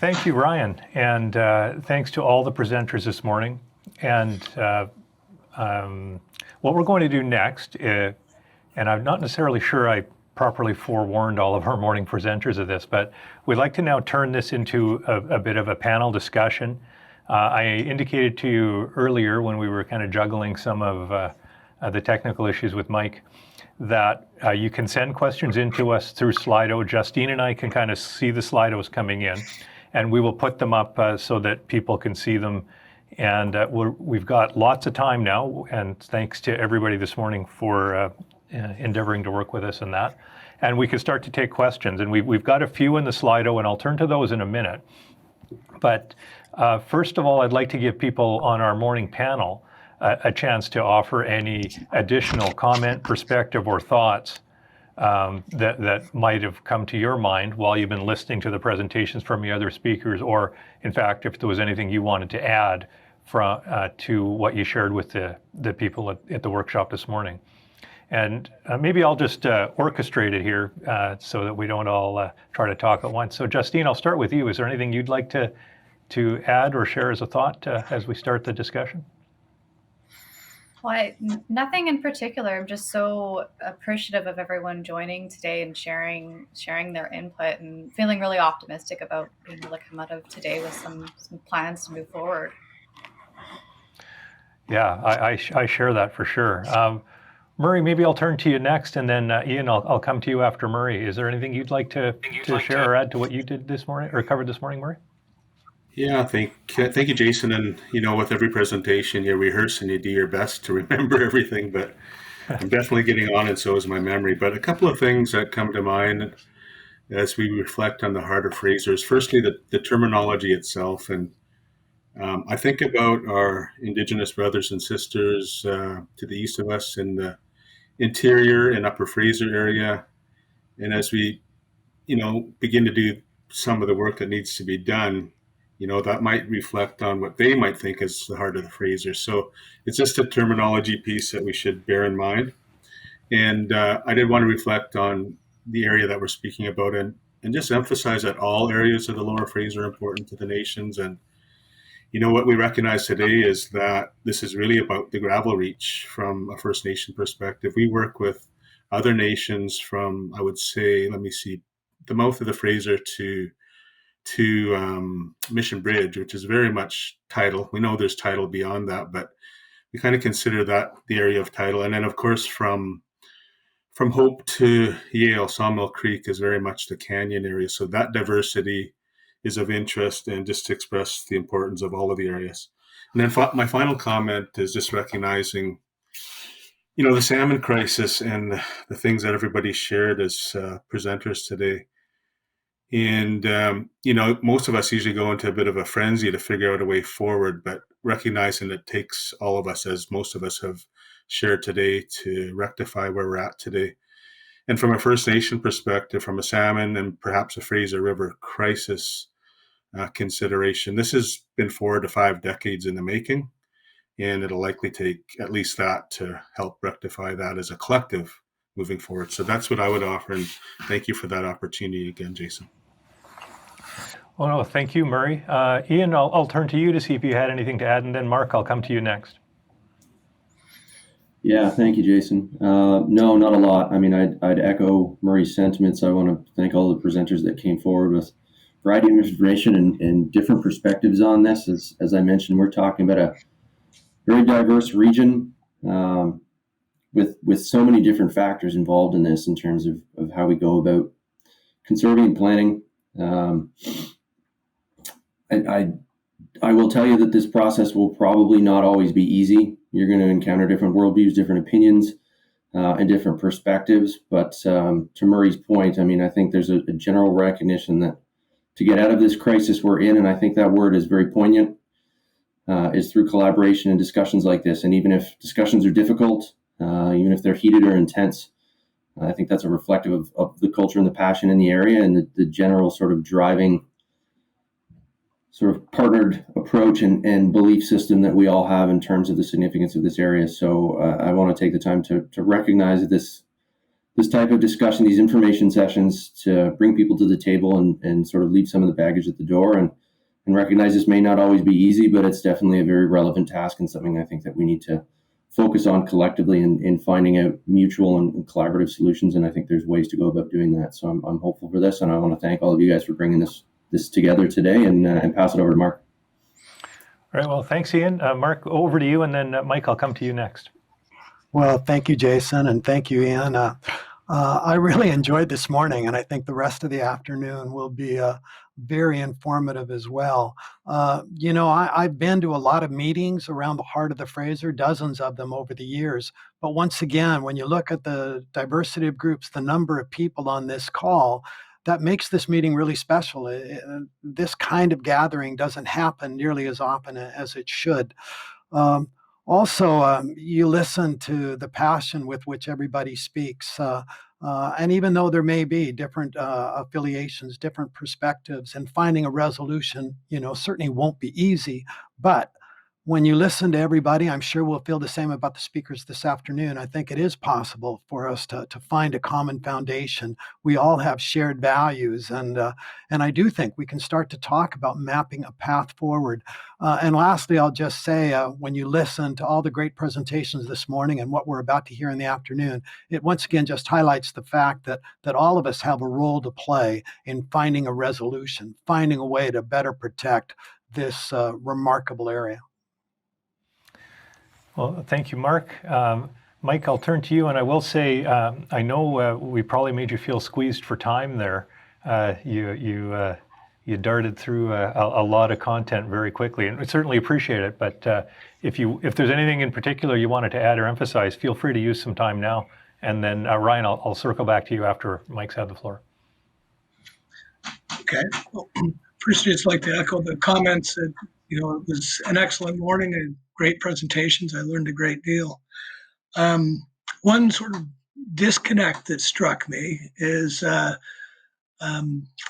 Thank you, Ryan, and thanks to all the presenters this morning. And what we're going to do next, and I'm not necessarily sure I properly forewarned all of our morning presenters of this, but we'd like to now turn this into a bit of a panel discussion. I indicated to you earlier when we were kind of juggling some of the technical issues with Mike that you can send questions into us through Slido. Justine and I can kind of see the Slidos coming in, and we will put them up so that people can see them. And we've got lots of time now, and thanks to everybody this morning for endeavoring to work with us in that. And we can start to take questions. And we've got a few in the Slido, and I'll turn to those in a minute. But first of all, I'd like to give people on our morning panel a chance to offer any additional comment, perspective, or thoughts that might have come to your mind while you've been listening to the presentations from the other speakers, or in fact, if there was anything you wanted to add to what you shared with the people at the workshop this morning. And maybe I'll just orchestrate it here so that we don't all try to talk at once. So Justine, I'll start with you. Is there anything you'd like to add or share as a thought as we start the discussion? Well, nothing in particular. I'm just so appreciative of everyone joining today and sharing their input, and feeling really optimistic about being able to come out of today with some plans to move forward. Yeah, I share that for sure. Murray, maybe I'll turn to you next, and then Ian, I'll come to you after Murray. Is there anything you'd like to share or add to what you did this morning or covered this morning, Murray? Yeah, thank you, Jason. And with every presentation, you rehearse and you do your best to remember everything. But I'm definitely getting on, and so is my memory. But a couple of things that come to mind as we reflect on the heart of Fraser's. Firstly, the terminology itself, and I think about our Indigenous brothers and sisters to the east of us in the interior and Upper Fraser area, and as we, begin to do some of the work that needs to be done. That might reflect on what they might think is the heart of the Fraser. So it's just a terminology piece that we should bear in mind. And I did want to reflect on the area that we're speaking about and just emphasize that all areas of the Lower Fraser are important to the nations. And, what we recognize today is that this is really about the gravel reach from a First Nation perspective. We work with other nations from, I would say, the mouth of the Fraser to Mission Bridge, which is very much tidal. We know there's tidal beyond that, but we kind of consider that the area of tidal. And then, of course, from Hope to Yale, Sawmill Creek is very much the canyon area. So that diversity is of interest, and just to express the importance of all of the areas. And then my final comment is just recognizing, the salmon crisis and the things that everybody shared as presenters today. And, most of us usually go into a bit of a frenzy to figure out a way forward, but recognizing it takes all of us, as most of us have shared today, to rectify where we're at today. And from a First Nation perspective, from a salmon and perhaps a Fraser River crisis consideration, this has been 4 to 5 decades in the making, and it'll likely take at least that to help rectify that as a collective moving forward. So that's what I would offer, and thank you for that opportunity again, Jason. Well, no, thank you, Murray. Ian, I'll turn to you to see if you had anything to add, and then Mark, I'll come to you next. Yeah, thank you, Jason. No, not a lot. I mean, I'd echo Murray's sentiments. I want to thank all the presenters that came forward with a variety of information and different perspectives on this. As I mentioned, we're talking about a very diverse region with so many different factors involved in this in terms of how we go about conserving and planning. I will tell you that this process will probably not always be easy. You're going to encounter different worldviews, different opinions, and different perspectives. But to Murray's point, I mean, I think there's a general recognition that to get out of this crisis we're in, and I think that word is very poignant, is through collaboration and discussions like this. And even if discussions are difficult, even if they're heated or intense, I think that's a reflective of the culture and the passion in the area, and the general sort of driving sort of partnered approach and belief system that we all have in terms of the significance of this area. So I want to take the time to recognize this this type of discussion, these information sessions, to bring people to the table and sort of leave some of the baggage at the door, and recognize this may not always be easy, but it's definitely a very relevant task and something I think that we need to focus on collectively in finding out mutual and collaborative solutions. And I think there's ways to go about doing that. So I'm hopeful for this, and I want to thank all of you guys for bringing this together today, and pass it over to Mark. All right, well, thanks, Ian. Mark, over to you, and then Mike, I'll come to you next. Well, thank you, Jason, and thank you, Ian. I really enjoyed this morning, and I think the rest of the afternoon will be very informative as well. I've been to a lot of meetings around the heart of the Fraser, dozens of them over the years. But once again, when you look at the diversity of groups, the number of people on this call, that makes this meeting really special. This kind of gathering doesn't happen nearly as often as it should. Also, you listen to the passion with which everybody speaks. And even though there may be different affiliations, different perspectives, and finding a resolution, certainly won't be easy. But when you listen to everybody, I'm sure we'll feel the same about the speakers this afternoon. I think it is possible for us to find a common foundation. We all have shared values, and I do think we can start to talk about mapping a path forward. And lastly, I'll just say, when you listen to all the great presentations this morning and what we're about to hear in the afternoon, it once again just highlights the fact that all of us have a role to play in finding a resolution, finding a way to better protect this remarkable area. Well, thank you, Mark. Mike, I'll turn to you, and I will say, I know we probably made you feel squeezed for time there. You darted through a lot of content very quickly, and we certainly appreciate it. But if there's anything in particular you wanted to add or emphasize, feel free to use some time now. And then Ryan, I'll circle back to you after Mike's had the floor. Okay. Well, first, I'd just like to echo the comments that, it was an excellent morning and great presentations. I learned a great deal. One sort of disconnect that struck me is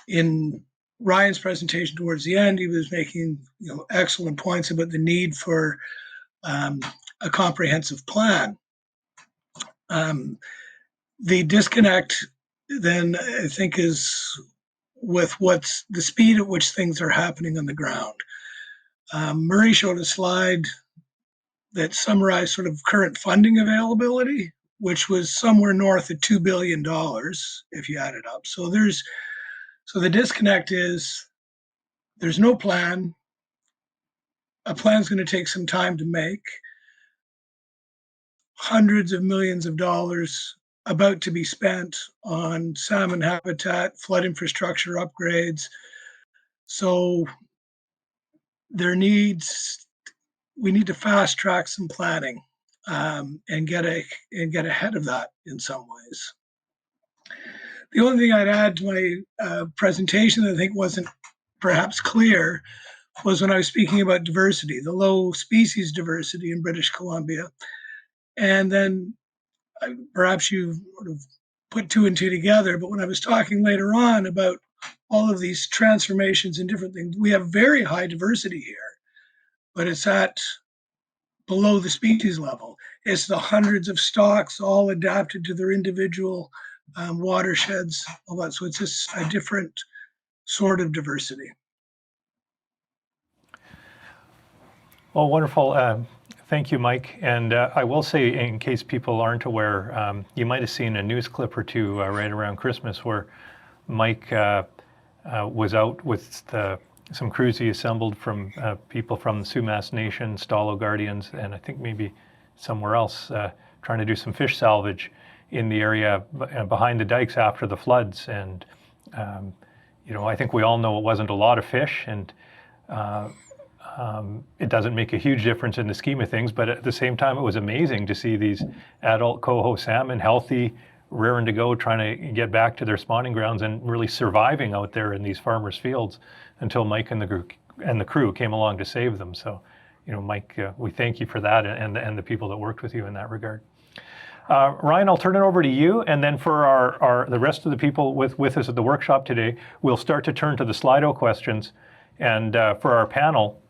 in Ryan's presentation towards the end, he was making excellent points about the need for a comprehensive plan. The disconnect then, I think, is with what's the speed at which things are happening on the ground. Murray showed a slide that summarized sort of current funding availability, which was somewhere north of $2 billion if you add it up. So the disconnect is there's no plan. A plan's going to take some time to make. Hundreds of millions of dollars about to be spent on salmon habitat, flood infrastructure upgrades. So we need to fast track some planning and get ahead of that in some ways. The only thing I'd add to my presentation that I think wasn't perhaps clear was when I was speaking about diversity, the low species diversity in British Columbia. And then perhaps you sort of put two and two together, but when I was talking later on about all of these transformations and different things, we have very high diversity here, but it's at below the species level. It's the hundreds of stocks all adapted to their individual watersheds, all that. So it's just a different sort of diversity. Well, wonderful. Thank you, Mike. And I will say, in case people aren't aware, you might have seen a news clip or two right around Christmas where Mike was out with some crews he assembled from people from the Sumas Nation, Stalo Guardians, and I think maybe somewhere else, trying to do some fish salvage in the area behind the dikes after the floods. And, I think we all know it wasn't a lot of fish, and it doesn't make a huge difference in the scheme of things, but at the same time, it was amazing to see these adult coho salmon, healthy, raring to go, trying to get back to their spawning grounds and really surviving out there in these farmers' fields until Mike and the crew came along to save them. So, Mike, we thank you for that, and the people that worked with you in that regard. Ryan, I'll turn it over to you, and then for the rest of the people with us at the workshop today, we'll start to turn to the Slido questions. And for our panel,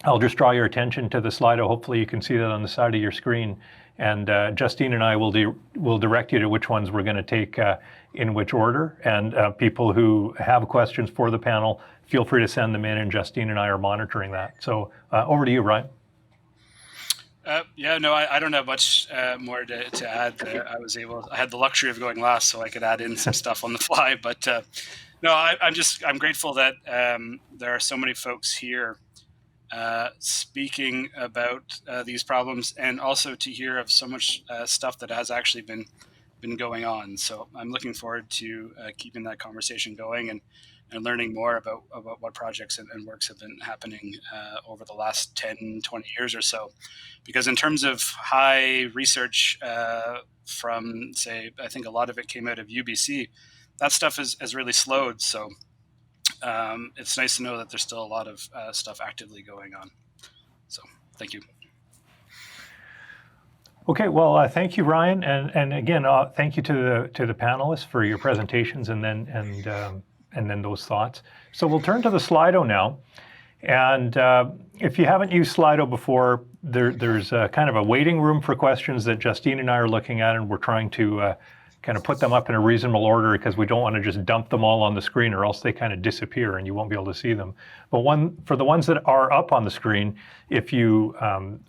I'll just draw your attention to the Slido. Hopefully you can see that on the side of your screen. And Justine and I will direct you to which ones we're going to take in which order. And people who have questions for the panel, feel free to send them in, and Justine and I are monitoring that. So over to you, Ryan. I don't have much more to add. I had the luxury of going last, so I could add in some stuff on the fly. But I'm grateful that there are so many folks here speaking about these problems, and also to hear of so much stuff that has actually been going on. So I'm looking forward to keeping that conversation going and learning more about what projects and works have been happening over the last 10, 20 years or so. Because in terms of high research from, say, I think a lot of it came out of UBC, that stuff has really slowed. So it's nice to know that there's still a lot of stuff actively going on. So thank you. Okay, well, thank you, Ryan, and again, thank you to the panelists for your presentations and then those thoughts. So we'll turn to the Slido now, and if you haven't used Slido before, there's kind of a waiting room for questions that Justine and I are looking at, and we're trying to kind of put them up in a reasonable order because we don't want to just dump them all on the screen, or else they kind of disappear and you won't be able to see them. But for the ones that are up on the screen, if you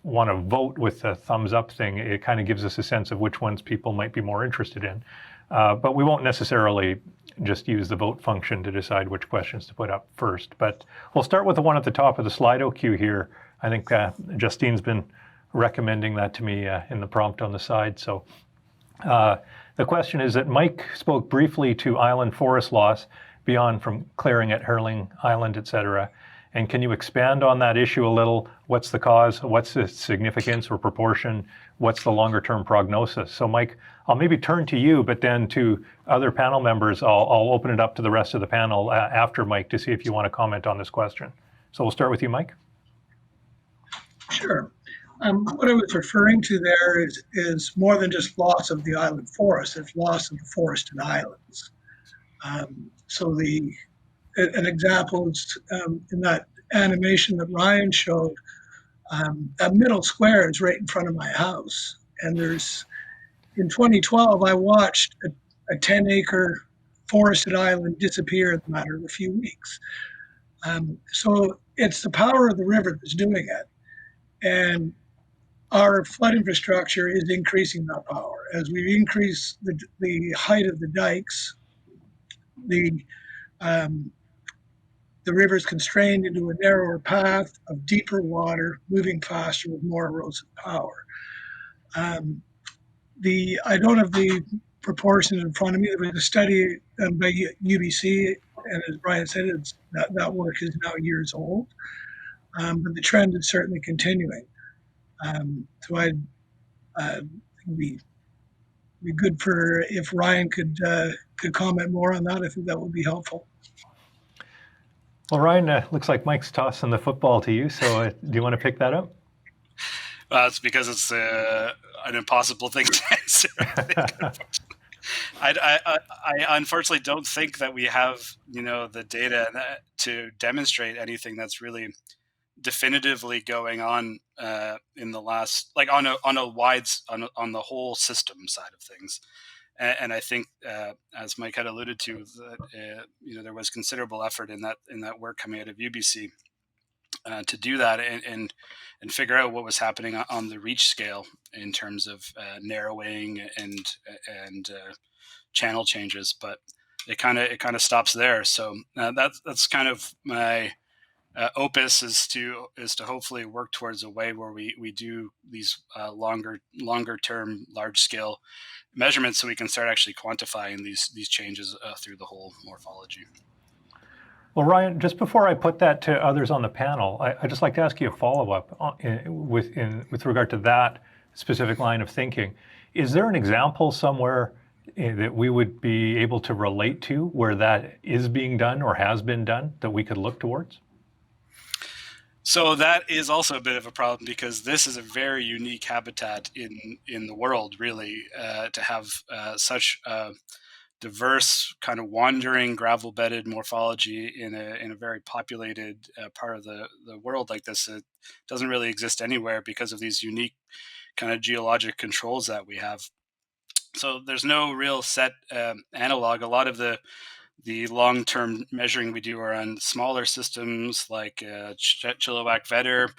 want to vote with the thumbs up thing, it kind of gives us a sense of which ones people might be more interested in. But we won't necessarily just use the vote function to decide which questions to put up first. But we'll start with the one at the top of the Slido queue here. I think Justine's been recommending that to me in the prompt on the side. So the question is that Mike spoke briefly to island forest loss beyond from clearing at Hurling Island, et cetera. And can you expand on that issue a little? What's the cause? What's the significance or proportion? What's the longer term prognosis? So Mike, I'll maybe turn to you, but then to other panel members, I'll open it up to the rest of the panel after Mike to see if you want to comment on this question. So we'll start with you, Mike. Sure. What I was referring to there is more than just loss of the island forest. It's loss of the forested islands. So an example is in that animation that Ryan showed, that middle square is right in front of my house. And in 2012, I watched a 10-acre forested island disappear in the matter of a few weeks. So it's the power of the river that's doing it. And our flood infrastructure is increasing that power. As we increase the height of the dikes, the river is constrained into a narrower path of deeper water, moving faster with more erosive power. I don't have the proportions in front of me. There was a study done by UBC, and as Brian said, that work is now years old, but the trend is certainly continuing. So I'd be good if Ryan could comment more on that. I think that would be helpful. Well, Ryan, looks like Mike's tossing the football to you. So do you want to pick that up? It's because it's an impossible thing to answer. I unfortunately don't think that we have the data to demonstrate anything that's really definitively going on in the last, like on the whole system side of things. And I think, as Mike had alluded to, that there was considerable effort in that work coming out of UBC to do that and figure out what was happening on the reach scale in terms of narrowing and channel changes. But it kind of stops there. So that's kind of my opus is to hopefully work towards a way where we do these longer term, large scale measurements, so we can start actually quantifying these changes through the whole morphology. Well, Ryan, just before I put that to others on the panel, I'd just like to ask you a follow-up with regard to that specific line of thinking. Is there an example somewhere that we would be able to relate to where that is being done or has been done that we could look towards? So that is also a bit of a problem, because this is a very unique habitat in the world, really, to have such a diverse kind of wandering gravel-bedded morphology in a very populated part of the world like this. It doesn't really exist anywhere because of these unique kind of geologic controls that we have. So there's no real set analog. A lot of the long-term measuring we do are on smaller systems like Chilliwack Vetter.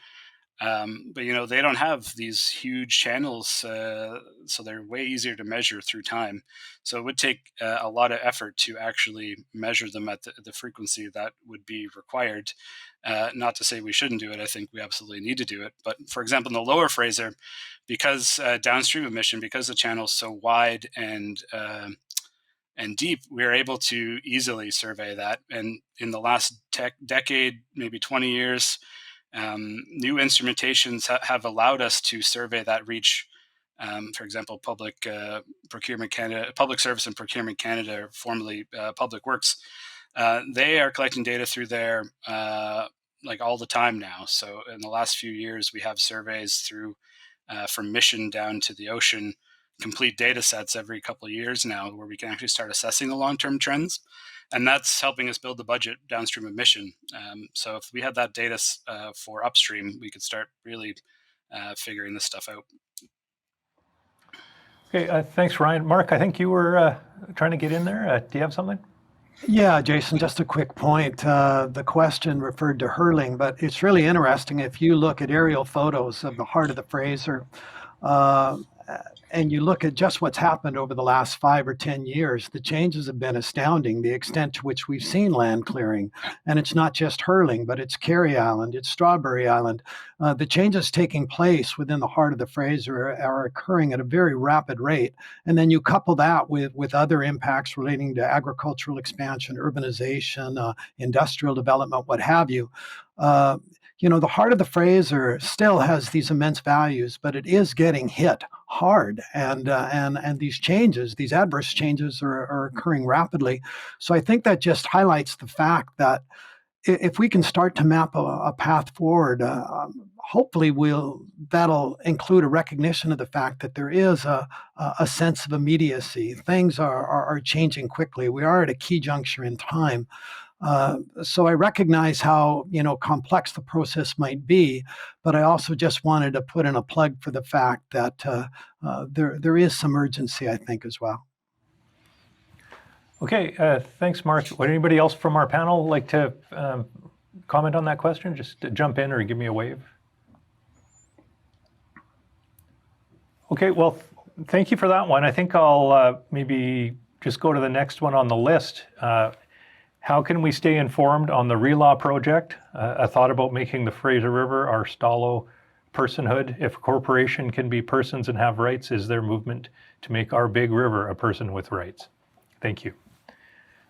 But they don't have these huge channels, so they're way easier to measure through time. So it would take a lot of effort to actually measure them at the frequency that would be required. Not to say we shouldn't do it. I think we absolutely need to do it. But for example, in the lower Fraser, because downstream emission, because the channel's so wide and deep, we're able to easily survey that. And in the last decade, maybe 20 years, new instrumentations have allowed us to survey that reach. For example, Public Service and Procurement Canada, formerly Public Works, they are collecting data through there like all the time now. So in the last few years, we have surveys through from mission down to the ocean, complete data sets every couple of years now, where we can actually start assessing the long-term trends. And that's helping us build the budget downstream emission. So if we had that data for upstream, we could start really figuring this stuff out. Okay, thanks, Ryan. Mark, I think you were trying to get in there. Do you have something? Yeah, Jason, just a quick point. The question referred to hurling, but it's really interesting if you look at aerial photos of the heart of the Fraser, and you look at just what's happened over the last 5 or 10 years, the changes have been astounding, the extent to which we've seen land clearing. And it's not just hurling, but it's Carey Island, it's Strawberry Island. The changes taking place within the heart of the Fraser are occurring at a very rapid rate. And then you couple that with other impacts relating to agricultural expansion, urbanization, industrial development, what have you. The heart of the Fraser still has these immense values, but it is getting hit hard, and these changes, these adverse changes, are occurring rapidly. So I think that just highlights the fact that if we can start to map a path forward, hopefully that'll include a recognition of the fact that there is a sense of immediacy. Things are changing quickly. We are at a key juncture in time. So I recognize how complex the process might be, but I also just wanted to put in a plug for the fact that there is some urgency, I think, as well. Okay, thanks, Mark. Would anybody else from our panel like to comment on that question? Just jump in or give me a wave. Okay, well, thank you for that one. I think I'll maybe just go to the next one on the list. How can we stay informed on the RELAW project? A thought about making the Fraser River our Stalo personhood. If a corporation can be persons and have rights, is there movement to make our big river a person with rights? Thank you.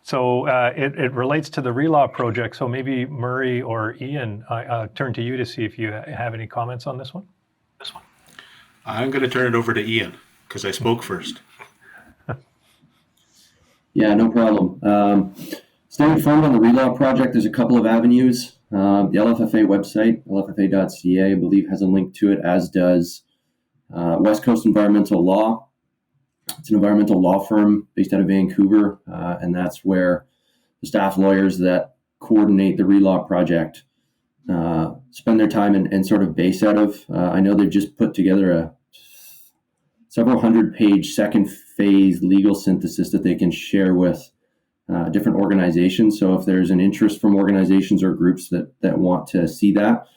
So it relates to the RELAW project. So maybe Murray or Ian, I'll turn to you to see if you have any comments on this one. I'm going to turn it over to Ian because I spoke first. Yeah, no problem. Staying informed on the RELAW project, there's a couple of avenues. The LFFA website, lffa.ca, I believe has a link to it, as does West Coast Environmental Law. It's an environmental law firm based out of Vancouver, and that's where the staff lawyers that coordinate the RELAW project spend their time and sort of base out of. I know they've just put together a several hundred-page second phase legal synthesis that they can share with different organizations. So if there's an interest from organizations or groups that want to see that,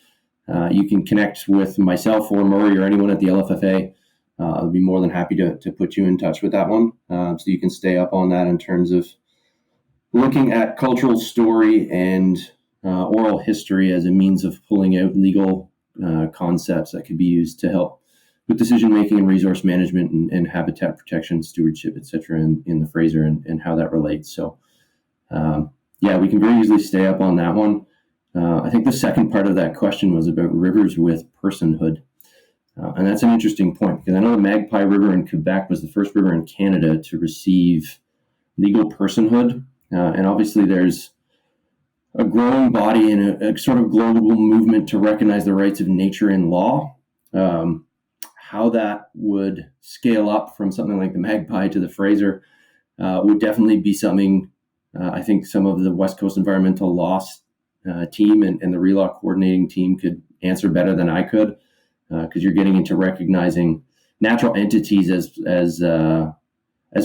you can connect with myself or Murray or anyone at the LFFA. I'll be more than happy to put you in touch with that one, so you can stay up on that in terms of looking at cultural story and oral history as a means of pulling out legal concepts that could be used to help with decision making and resource management and habitat protection, stewardship, et cetera, in the Fraser and how that relates. So, we can very easily stay up on that one. I think the second part of that question was about rivers with personhood. And that's an interesting point because I know the Magpie River in Quebec was the first river in Canada to receive legal personhood. And obviously there's a growing body and a sort of global movement to recognize the rights of nature in law. How that would scale up from something like the Magpie to the Fraser would definitely be something I think some of the West Coast Environmental Law team and the RELAW coordinating team could answer better than I could. because you're getting into recognizing natural entities as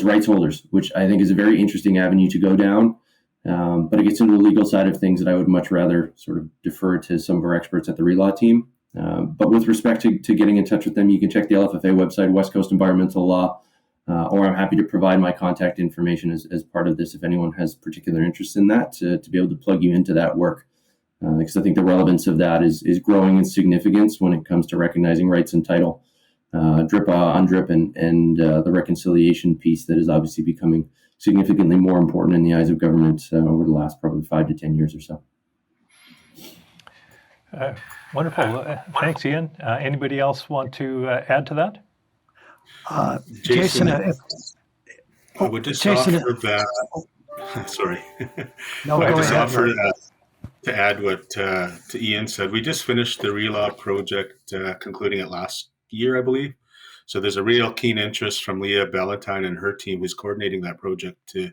rights holders, which I think is a very interesting avenue to go down. But it gets into the legal side of things that I would much rather sort of defer to some of our experts at the RELAW team. But with respect to getting in touch with them, you can check the LFFA website, West Coast Environmental Law, or I'm happy to provide my contact information as part of this if anyone has particular interest in that, to be able to plug you into that work. Because I think the relevance of that is growing in significance when it comes to recognizing rights and title, drip, undrip, and the reconciliation piece that is obviously becoming significantly more important in the eyes of government over the last probably 5 to 10 years or so. Wonderful. Thanks, Ian. Anybody else want to add to that? Jason, I would just Jason, offer that. Sorry. No, I go just ahead. offer to add what to Ian said. We just finished the RELAW project, concluding it last year, I believe. So there's a real keen interest from Leah Ballantyne and her team, who's coordinating that project, to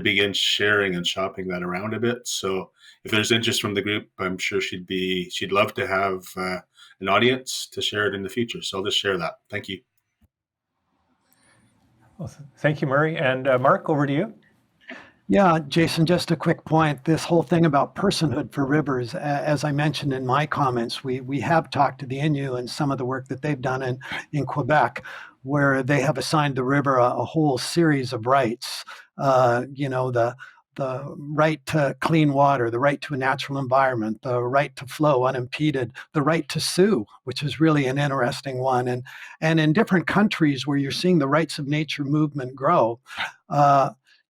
begin sharing and shopping that around a bit. So if there's interest from the group, I'm sure she'd love to have an audience to share it in the future. So I'll just share that. Thank you. Well, thank you, Murray. And Mark, over to you. Yeah, Jason, just a quick point. This whole thing about personhood for rivers, as I mentioned in my comments, we have talked to the Innu and some of the work that they've done in Quebec, where they have assigned the river a whole series of rights. The right to clean water, the right to a natural environment, the right to flow unimpeded, the right to sue, which is really an interesting one. And in different countries where you're seeing the rights of nature movement grow,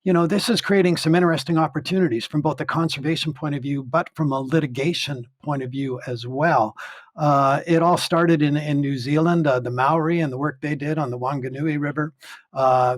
this is creating some interesting opportunities from both the conservation point of view, but from a litigation point of view as well. It all started in New Zealand, the Maori and the work they did on the Wanganui River.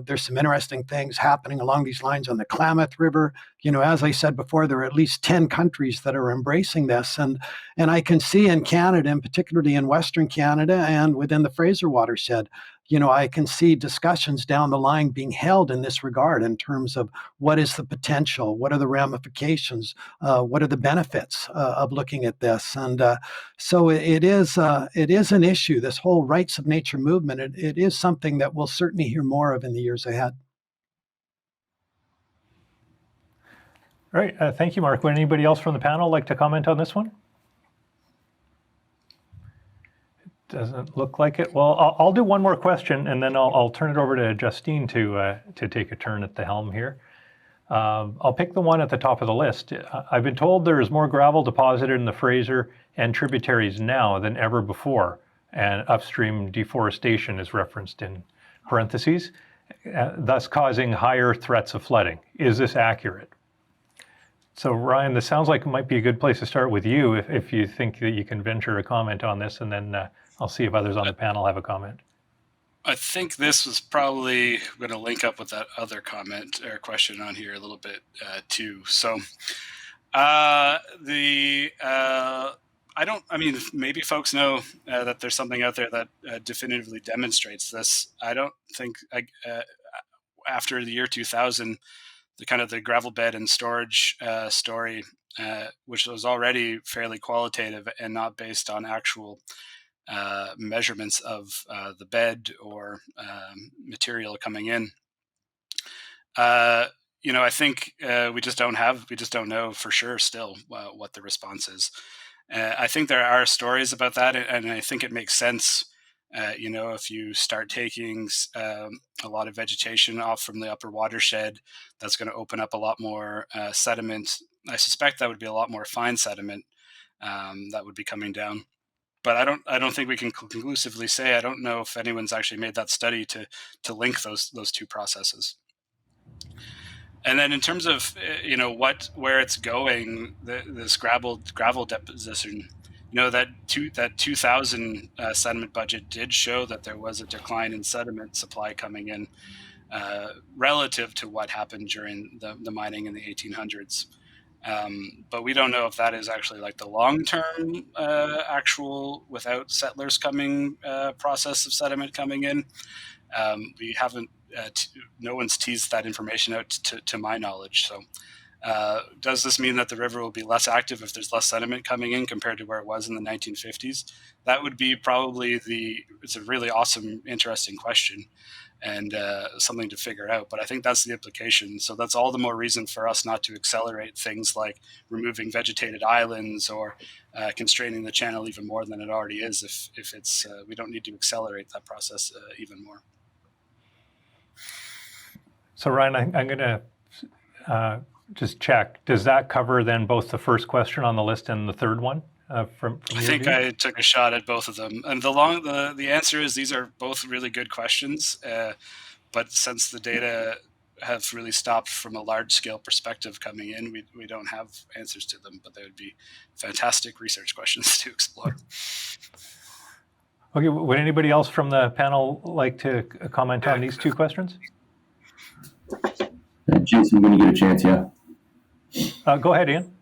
There's some interesting things happening along these lines on the Klamath River. As I said before, there are at least 10 countries that are embracing this. And I can see in Canada, and particularly in Western Canada and within the Fraser watershed, I can see discussions down the line being held in this regard in terms of what is the potential, what are the ramifications, what are the benefits of looking at this. And so it is an issue, this whole rights of nature movement. It is something that we'll certainly hear more of in the years ahead. All right. Thank you, Mark. Would anybody else from the panel like to comment on this one? Doesn't look like it. Well, I'll do one more question, and then I'll turn it over to Justine to take a turn at the helm here. I'll pick the one at the top of the list. I've been told there is more gravel deposited in the Fraser and tributaries now than ever before, and upstream deforestation is referenced in parentheses, thus causing higher threats of flooding. Is this accurate? So Ryan, this sounds like it might be a good place to start with you if you think that you can venture a comment on this, and then I'll see if others on the panel have a comment. I think this was probably going to link up with that other comment or question on here a little bit too. So maybe folks know that there's something out there that definitively demonstrates this. I don't think after the year 2000, the gravel bed and storage story, which was already fairly qualitative and not based on actual measurements of the bed or material coming in. I think we just don't know for sure still what the response is. I think there are stories about that, and I think it makes sense. If you start taking a lot of vegetation off from the upper watershed, that's going to open up a lot more sediment. I suspect that would be a lot more fine sediment that would be coming down. But I don't think we can conclusively say. I don't know if anyone's actually made that study to link those two processes. And then in terms of where it's going, this gravel deposition, that 2000 sediment budget did show that there was a decline in sediment supply coming in relative to what happened during the mining in the 1800s. But we don't know if that is actually like the long-term actual without settlers coming process of sediment coming in. We haven't, no one's teased that information out to my knowledge. So Does this mean that the river will be less active if there's less sediment coming in compared to where it was in the 1950s? That would be probably it's a really awesome, interesting question and something to figure out. But I think that's the implication. So that's all the more reason for us not to accelerate things like removing vegetated islands or constraining the channel even more than it already is if it's we don't need to accelerate that process even more. So Ryan, I'm going to just check. Does that cover then both the first question on the list and the third one? From I think I took a shot at both of them, and the answer is these are both really good questions. But since the data have really stopped from a large scale perspective coming in, we don't have answers to them. But they would be fantastic research questions to explore. Okay, would anybody else from the panel like to comment on these two questions? Jason, when you get a chance, yeah. Go ahead, Ian.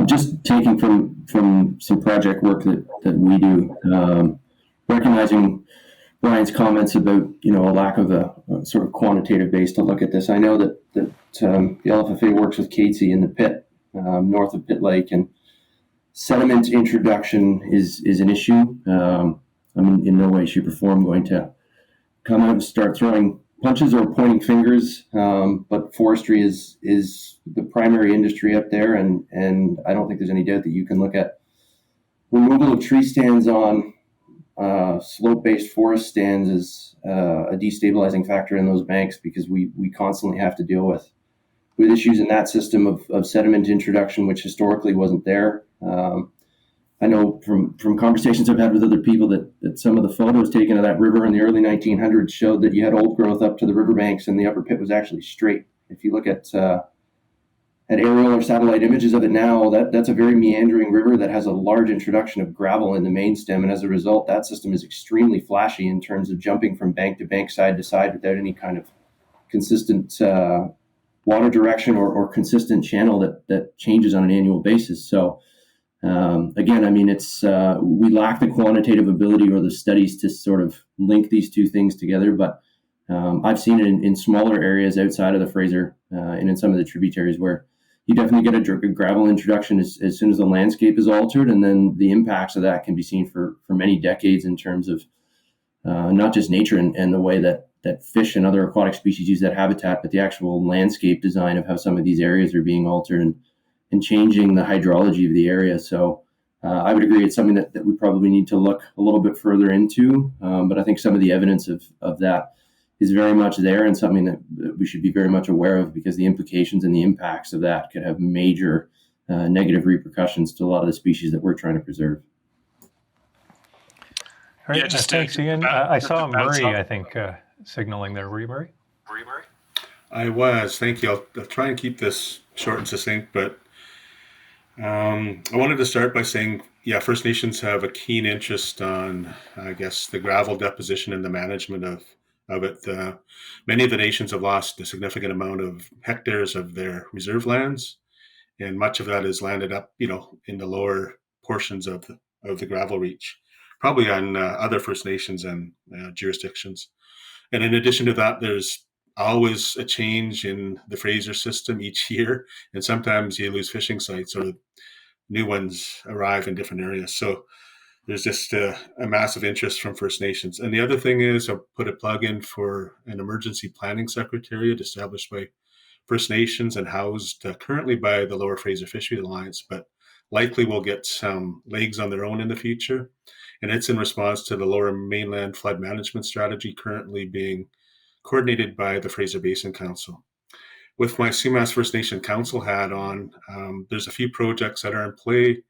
Just taking from some project work that we do, recognizing Ryan's comments about a lack of a sort of quantitative base to look at this. I know that the LFFA works with Catesy in the pit north of Pitt Lake, and sediment introduction is an issue. I'm in no way, shape, or form going to come out and start throwing punches or pointing fingers, but forestry is the primary industry up there, and I don't think there's any doubt that you can look at removal of tree stands on slope-based forest stands as a destabilizing factor in those banks, because we constantly have to deal with issues in that system of sediment introduction, which historically wasn't there. I know from conversations I've had with other people that some of the photos taken of that river in the early 1900s showed that you had old growth up to the riverbanks, and the upper pit was actually straight. If you look at aerial or satellite images of it now, that's a very meandering river that has a large introduction of gravel in the main stem, and as a result, that system is extremely flashy in terms of jumping from bank to bank, side to side, without any kind of consistent water direction or consistent channel that changes on an annual basis. So again, it's we lack the quantitative ability or the studies to sort of link these two things together, but I've seen it in smaller areas outside of the Fraser and in some of the tributaries where you definitely get a gravel introduction as soon as the landscape is altered, and then the impacts of that can be seen for many decades in terms of not just nature and the way that fish and other aquatic species use that habitat, but the actual landscape design of how some of these areas are being altered and changing the hydrology of the area. So I would agree it's something that we probably need to look a little bit further into, but I think some of the evidence of that is very much there, and something that we should be very much aware of, because the implications and the impacts of that could have major negative repercussions to a lot of the species that we're trying to preserve. All right, thanks, Ian. I saw Murray, I think, signaling there. Were you Murray? I was. Thank you. I'll try and keep this short and succinct, but I wanted to start by saying, First Nations have a keen interest on, I guess, the gravel deposition and the management of it. Many of the nations have lost a significant amount of hectares of their reserve lands, and much of that is landed up, in the lower portions of the gravel reach, probably on other First Nations and jurisdictions. And in addition to that, there's always a change in the Fraser system each year, and sometimes you lose fishing sites or new ones arrive in different areas. So there's just a massive interest from First Nations. And the other thing is, I'll put a plug in for an emergency planning secretariat established by First Nations and housed currently by the Lower Fraser Fisheries Alliance, but likely will get some legs on their own in the future. And it's in response to the Lower Mainland Flood Management Strategy currently being coordinated by the Fraser Basin Council. With my Sumas First Nation Council hat on, there's a few projects that are in play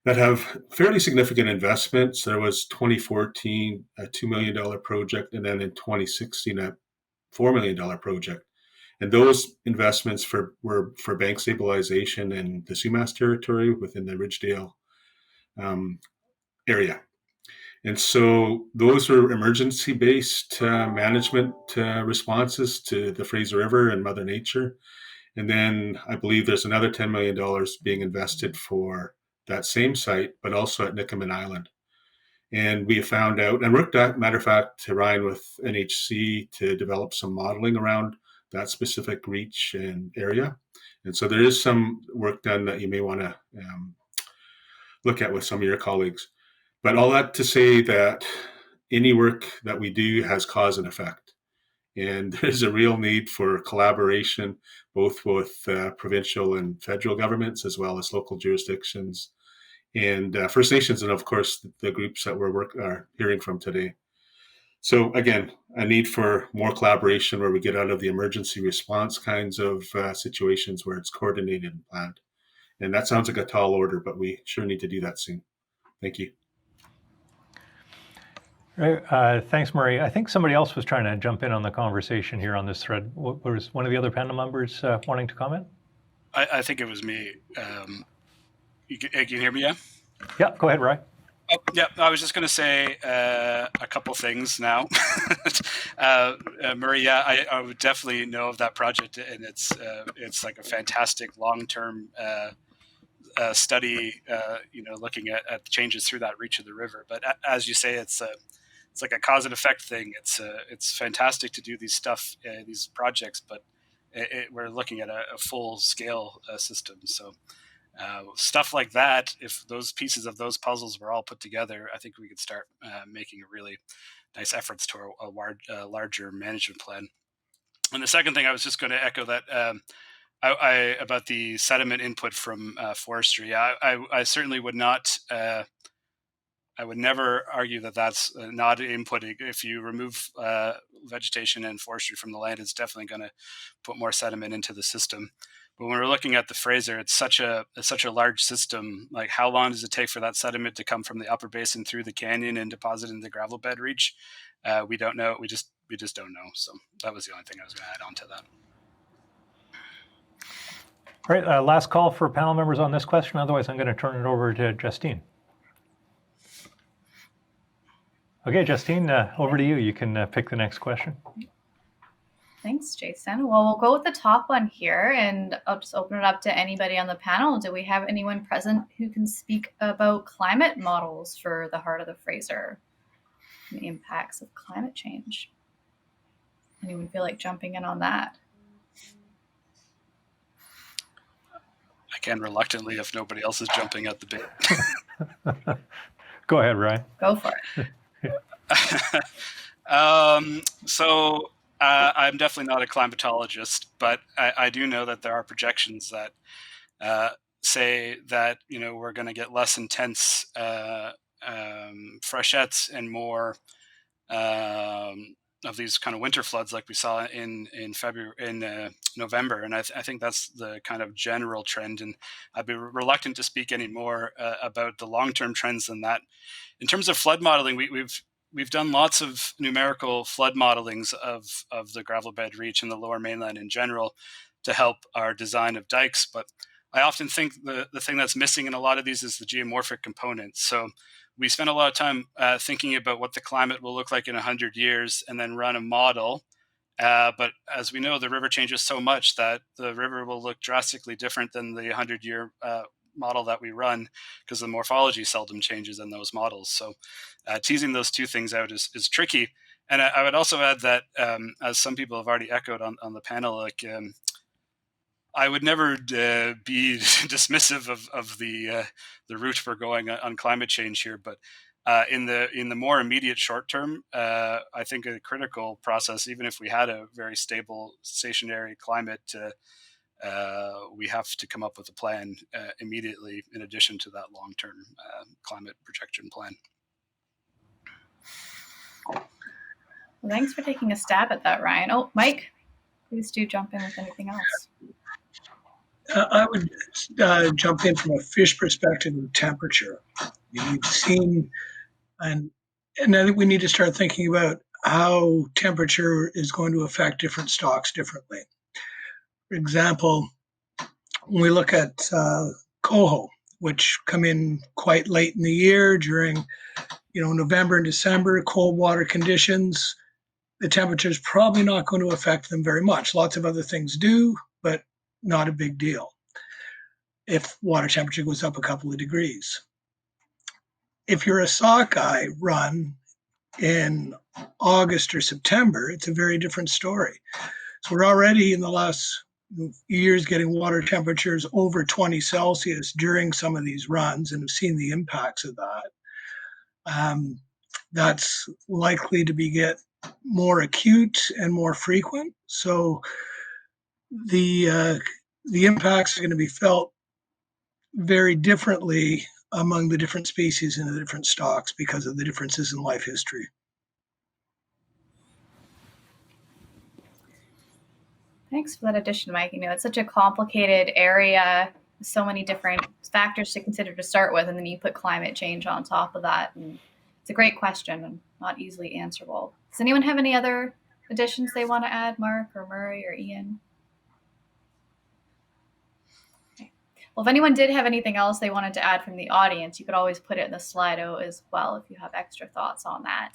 that have fairly significant investments. There was 2014 a $2 million project, and then in 2016 a $4 million project. And those investments were for bank stabilization in the Sumas territory within the Ridgedale area. And so those are emergency-based management responses to the Fraser River and Mother Nature. And then I believe there's another $10 million being invested for that same site, but also at Nikomin Island. And we found out, and worked out, matter of fact, to Ryan with NHC to develop some modeling around that specific reach and area. And so there is some work done that you may want to look at with some of your colleagues. But all that to say that any work that we do has cause and effect. And there's a real need for collaboration, both with provincial and federal governments, as well as local jurisdictions and First Nations, and of course, the groups that are hearing from today. So again, a need for more collaboration where we get out of the emergency response kinds of situations where it's coordinated and planned. And that sounds like a tall order, but we sure need to do that soon. Thank you. Right. Thanks, Murray. I think somebody else was trying to jump in on the conversation here on this thread. Was one of the other panel members wanting to comment? I think it was me. You can hear me, yeah? Yeah, go ahead, Ryan. Oh, yeah, I was just going to say a couple things now. Murray, yeah, I would definitely know of that project, and it's like a fantastic long-term study, looking at changes through that reach of the river. But as you say, it's like a cause and effect thing. It's fantastic to do these projects, but we're looking at a full-scale system. So stuff like that, if those pieces of those puzzles were all put together, I think we could start making a really nice efforts to a larger management plan. And the second thing, I was just going to echo that about the sediment input from forestry. I certainly would not. I would never argue that that's not input. If you remove vegetation and forestry from the land, it's definitely going to put more sediment into the system. But when we're looking at the Fraser, it's such a large system. Like, how long does it take for that sediment to come from the upper basin through the canyon and deposit in the gravel bed reach? We don't know. We just don't know. So that was the only thing I was going to add on to that. All right, last call for panel members on this question. Otherwise, I'm going to turn it over to Justine. Okay, Justine, over to you. You can pick the next question. Thanks, Jason. Well, we'll go with the top one here, and I'll just open it up to anybody on the panel. Do we have anyone present who can speak about climate models for the heart of the Fraser and the impacts of climate change? Anyone feel like jumping in on that? I can reluctantly if nobody else is jumping at the bait. Go ahead, Ryan. Go for it. So I'm definitely not a climatologist, but I do know that there are projections that say that we're going to get less intense freshets and more of these kind of winter floods like we saw in November, and I think that's the kind of general trend. And I'd be reluctant to speak any more about the long-term trends than that. In terms of flood modeling, we've done lots of numerical flood modelings of the gravel bed reach and the lower mainland in general to help our design of dikes. But I often think the thing that's missing in a lot of these is the geomorphic component. So we spend a lot of time thinking about what the climate will look like in 100 years and then run a model. But as we know, the river changes so much that the river will look drastically different than the 100-year model that we run, because the morphology seldom changes in those models. So teasing those two things out is tricky. And I would also add that, as some people have already echoed on the panel, like I would never be dismissive of the route we're going on climate change here, but in the more immediate short term, I think a critical process, even if we had a very stable stationary climate, we have to come up with a plan immediately in addition to that long-term climate projection plan. Well, thanks for taking a stab at that, Ryan. Oh, Mike, please do jump in with anything else. I would jump in from a fish perspective of temperature. We've seen, and I think we need to start thinking about how temperature is going to affect different stocks differently. For example, when we look at coho, which come in quite late in the year during November and December, cold water conditions, the temperature is probably not going to affect them very much. Lots of other things do, but not a big deal if water temperature goes up a couple of degrees. If you're a sockeye run in August or September, it's a very different story. So we're already in the last years getting water temperatures over 20 Celsius during some of these runs and have seen the impacts of that. That's likely to get more acute and more frequent. So the impacts are going to be felt very differently among the different species and the different stocks because of the differences in life history. Thanks for that addition, Mike. It's such a complicated area, so many different factors to consider to start with, and then you put climate change on top of that. And it's a great question and not easily answerable. Does anyone have any other additions they want to add, Mark or Murray or Ian? Okay. Well, if anyone did have anything else they wanted to add from the audience, you could always put it in the Slido as well if you have extra thoughts on that.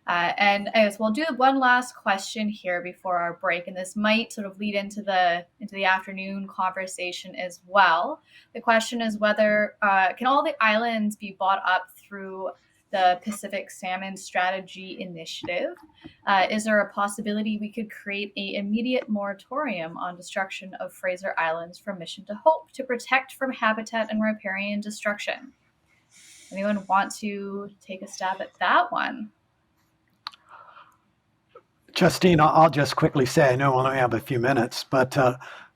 And as we'll do one last question here before our break, and this might sort of lead into the afternoon conversation as well. The question is whether can all the islands be bought up through the Pacific Salmon Strategy Initiative? Is there a possibility we could create an immediate moratorium on destruction of Fraser Islands from Mission to Hope to protect from habitat and riparian destruction? Anyone want to take a stab at that one? Justine, I'll just quickly say, I know I only have a few minutes, but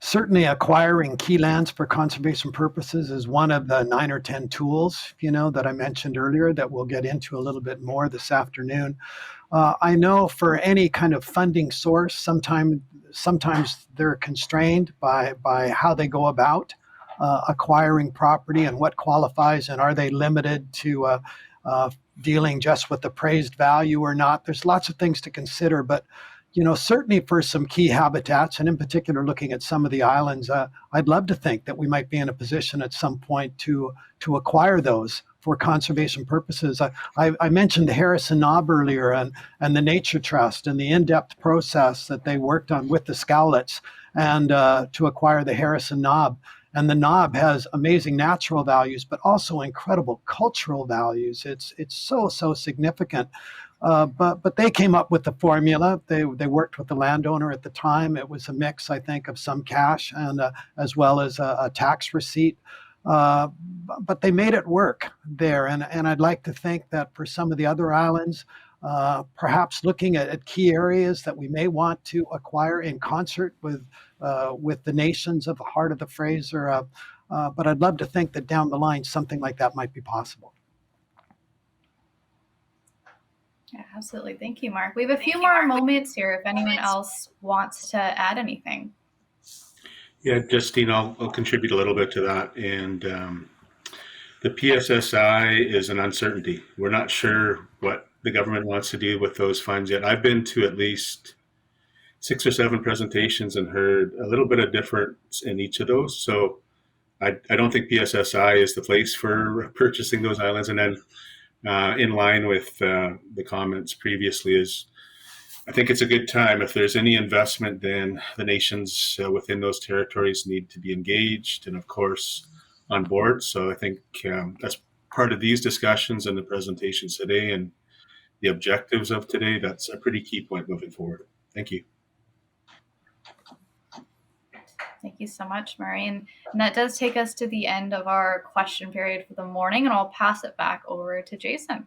certainly acquiring key lands for conservation purposes is one of the 9 or 10 tools, that I mentioned earlier that we'll get into a little bit more this afternoon. I know for any kind of funding source, sometimes they're constrained by how they go about acquiring property and what qualifies, and are they limited to dealing just with appraised value or not. There's lots of things to consider, but certainly for some key habitats, and in particular looking at some of the islands, I'd love to think that we might be in a position at some point to acquire those for conservation purposes. I mentioned the Harrison Knob earlier, and the Nature Trust and the in-depth process that they worked on with the Scowlets and to acquire the Harrison Knob. And the knob has amazing natural values, but also incredible cultural values. It's so significant. But they came up with the formula. They worked with the landowner at the time. It was a mix, I think, of some cash and as well as a tax receipt. But they made it work there. And I'd like to think that for some of the other islands, perhaps looking at key areas that we may want to acquire in concert with the nations of the heart of the Fraser. But I'd love to think that down the line, something like that might be possible. Yeah, absolutely. Thank you, Mark. We have a few more moments here if anyone else wants to add anything. Yeah, Justine, I'll contribute a little bit to that. And the PSSI is an uncertainty. We're not sure what the government wants to do with those funds yet. I've been to at least 6 or 7 presentations and heard a little bit of difference in each of those. So I don't think PSSI is the place for purchasing those islands. And then in line with the comments previously is, I think it's a good time. If there's any investment, then the nations within those territories need to be engaged and, of course, on board. So I think that's part of these discussions and the presentations today and the objectives of today. That's a pretty key point moving forward. Thank you. Thank you so much, Murray. And that does take us to the end of our question period for the morning, and I'll pass it back over to Jason.